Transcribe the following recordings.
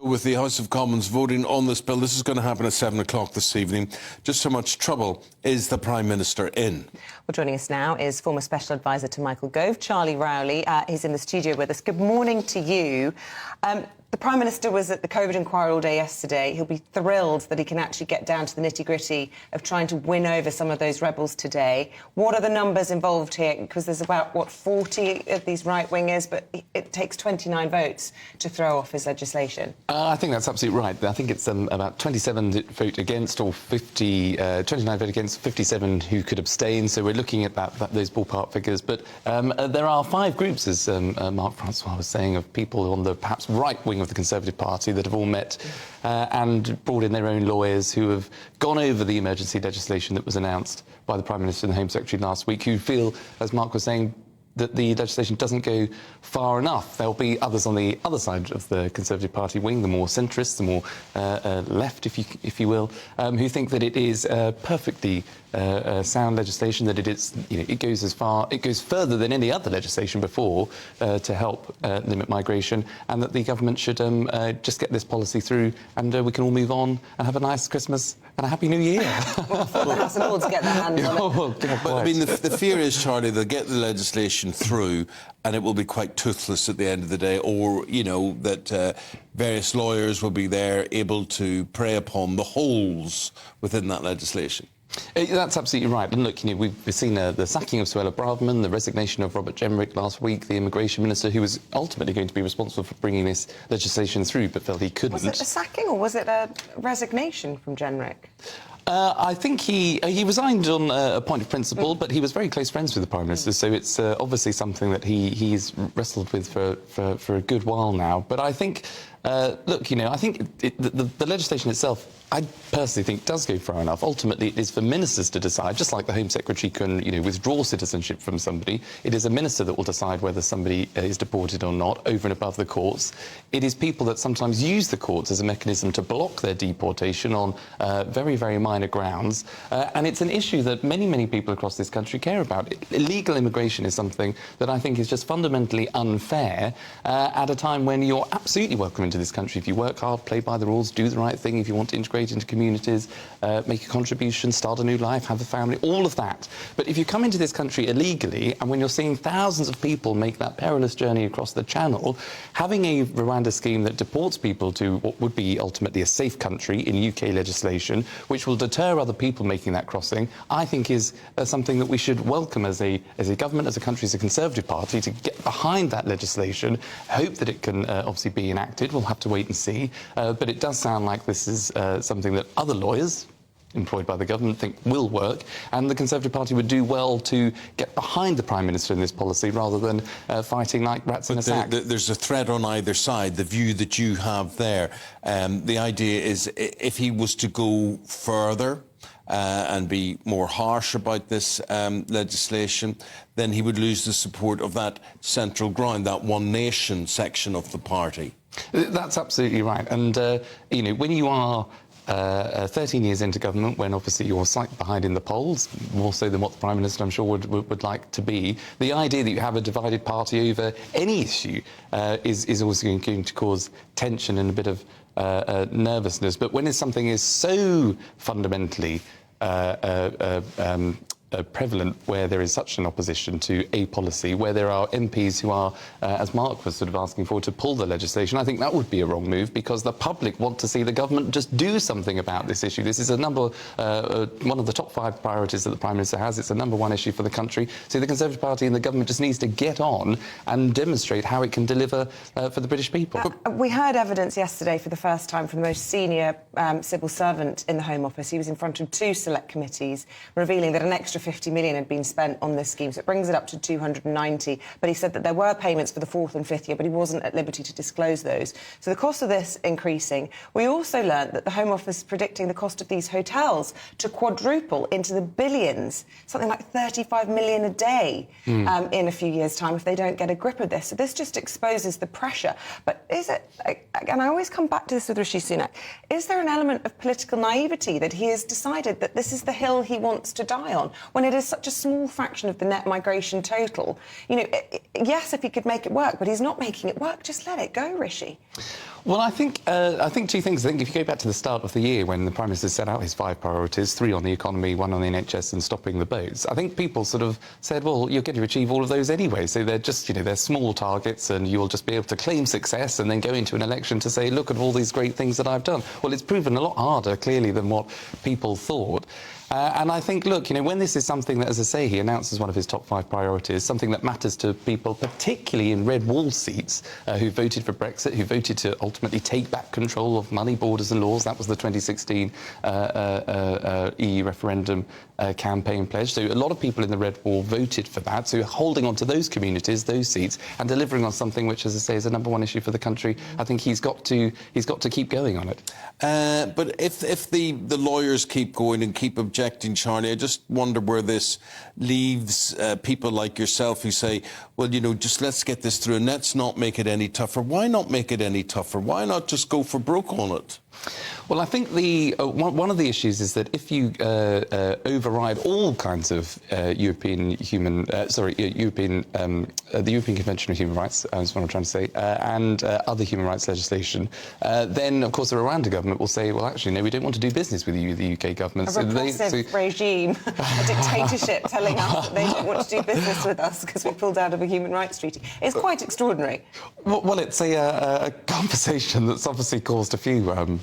With the House of Commons voting on this bill, this is going to happen at 7 o'clock this evening. Just how much trouble is the Prime Minister in? Well, joining us now is former Special Advisor to Michael Gove, Charlie Rowley. He's in the studio with us. Good morning to you. The Prime Minister was at the COVID inquiry all day yesterday. He'll be thrilled that he can actually get down to the nitty-gritty of trying to win over some of those rebels today. What are the numbers involved here? Because there's about, 40 of these right-wingers, but it takes 29 votes to throw off his legislation. I think that's absolutely right. I think it's about 27 vote against, or 29 vote against, 57 who could abstain. So we're looking at those ballpark figures. But there are 5 groups, as Mark Francois was saying, of people on the perhaps right wing of the Conservative Party that have all met and brought in their own lawyers who have gone over the emergency legislation that was announced by the Prime Minister and the Home Secretary last week, who feel, as Mark was saying, that the legislation doesn't go far enough. There'll be others on the other side of the Conservative Party wing, the more centrists, the more left, if you will, who think that it is perfectly sound legislation, that it goes further than any other legislation before to help limit migration, and that the government should just get this policy through, and we can all move on and have a nice Christmas and a happy New Year. Well, the House of Lords get their hands on it. But I mean, the fear is, Charlie, they'll get the legislation through and it will be quite toothless at the end of the day, or, that various lawyers will be there able to prey upon the holes within that legislation. That's absolutely right. And look, we've seen the sacking of Suella Braverman, the resignation of Robert Jenrick last week, the immigration minister, who was ultimately going to be responsible for bringing this legislation through, but felt he couldn't. Was it a sacking or was it a resignation from Jenrick? I think he resigned on a point of principle, but he was very close friends with the Prime Minister, so it's obviously something that he's wrestled with for a good while now. But I think, look, I think the legislation itself, I personally think, does go far enough. Ultimately, it is for ministers to decide, just like the Home Secretary can, withdraw citizenship from somebody. It is a minister that will decide whether somebody is deported or not, over and above the courts. It is people that sometimes use the courts as a mechanism to block their deportation on very, very minor grounds. And it's an issue that many, many people across this country care about. Illegal immigration is something that I think is just fundamentally unfair at a time when you're absolutely welcome into this country if you work hard, play by the rules, do the right thing, if you want to integrate into communities, make a contribution, start a new life, have a family, all of that. But if you come into this country illegally, and when you're seeing thousands of people make that perilous journey across the Channel, having a Rwanda scheme that deports people to what would be ultimately a safe country in UK legislation, which will deter other people making that crossing, I think is something that we should welcome as a government, as a country, as a Conservative Party, to get behind that legislation, hope that it can obviously be enacted. We'll have to wait and see. But it does sound like this is something that other lawyers employed by the government think will work, and the Conservative Party would do well to get behind the Prime Minister in this policy rather than fighting like rats in a sack. There's a thread on either side, the view that you have there. The idea is, if he was to go further and be more harsh about this legislation, then he would lose the support of that central ground, that one nation section of the party. That's absolutely right. And, when you are 13 years into government, when obviously you're slightly behind in the polls, more so than what the Prime Minister, I'm sure, would like to be, the idea that you have a divided party over any issue is also going to cause tension and a bit of nervousness. But when something is so fundamentally prevalent, where there is such an opposition to a policy, where there are MPs who are, as Mark was sort of asking for, to pull the legislation, I think that would be a wrong move, because the public want to see the government just do something about this issue. This is one of the top 5 priorities that the Prime Minister has. It's a #1 issue for the country. So the Conservative Party and the government just needs to get on and demonstrate how it can deliver for the British people. We heard evidence yesterday for the first time from the most senior civil servant in the Home Office. He was in front of 2 select committees, revealing that an extra 50 million had been spent on this scheme, so it brings it up to 290. But he said that there were payments for the 4th and 5th year, but he wasn't at liberty to disclose those. So the cost of this increasing. We also learnt that the Home Office is predicting the cost of these hotels to quadruple into the billions, something like 35 million a day in a few years' time if they don't get a grip of this. So this just exposes the pressure. But is it, and I always come back to this with Rishi Sunak, is there an element of political naivety that he has decided that this is the hill he wants to die on? when it is such a small fraction of the net migration total? You know, yes, if he could make it work, but he's not making it work. Just let it go, Rishi. Well, I think two things. I think if you go back to the start of the year when the Prime Minister set out his 5 priorities, 3 on the economy, 1 on the NHS and stopping the boats, I think people sort of said, well, you're going to achieve all of those anyway. So they're just, you know, they're small targets and you'll just be able to claim success and then go into an election to say, look at all these great things that I've done. Well, it's proven a lot harder, clearly, than what people thought. And I think, look, you know, when this is something that, as I say, he announced as one of his top 5 priorities, something that matters to people, particularly in red wall seats, who voted for Brexit, who voted to ultimately take back control of money, borders and laws. That was the 2016 EU referendum campaign pledge. So a lot of people in the red wall voted for that. So holding on to those communities, those seats, and delivering on something which, as I say, is a #1 issue for the country, I think he's got to keep going on it. But if the lawyers keep going and keep objecting, Charlie, I just wonder where this leaves people like yourself who say, well, you know, just let's get this through and let's not make it any tougher. Why not make it any tougher? Why not just go for broke on it? Well, I think one of the issues is that if you override all kinds of the European Convention on Human Rights, is what I'm trying to say, and other human rights legislation, then, of course, the Rwanda government will say, well, actually, no, we don't want to do business with you, the UK government. A repressive regime, a dictatorship telling us that they don't want to do business with us because we pulled out of a human rights treaty. It's quite extraordinary. Well, it's a conversation that's obviously caused a few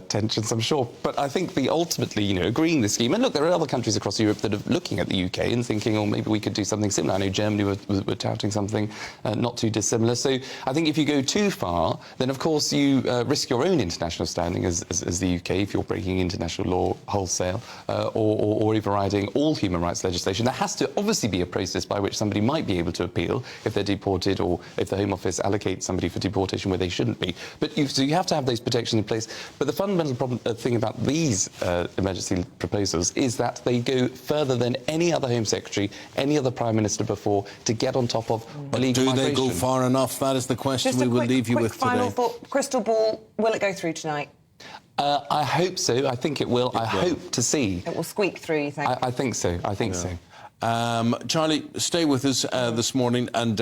tensions, I'm sure. But I think ultimately, you know, agreeing the scheme, and look, there are other countries across Europe that are looking at the UK and thinking, oh, maybe we could do something similar. I know Germany were touting something not too dissimilar. So I think if you go too far, then of course you risk your own international standing as the UK if you're breaking international law wholesale or overriding all human rights legislation. There has to obviously be a process by which somebody might be able to appeal if they're deported or if the Home Office allocates somebody for deportation where they shouldn't be. But so you have to have those protections in place. But the fundamental thing about these emergency proposals is that they go further than any other Home Secretary, any other Prime Minister before to get on top of illegal migration. Do they go far enough? That is the question we will leave you with today. Final thought, crystal ball, will it go through tonight? I hope so. I think it will. I hope to see. It will squeak through, you think? I think so. I think so. Charlie, stay with us this morning, and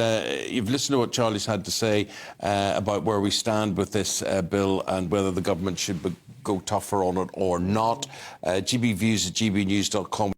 you've listened to what Charlie's had to say about where we stand with this bill and whether the government should go tougher on it or not. GBviews@gbnews.com.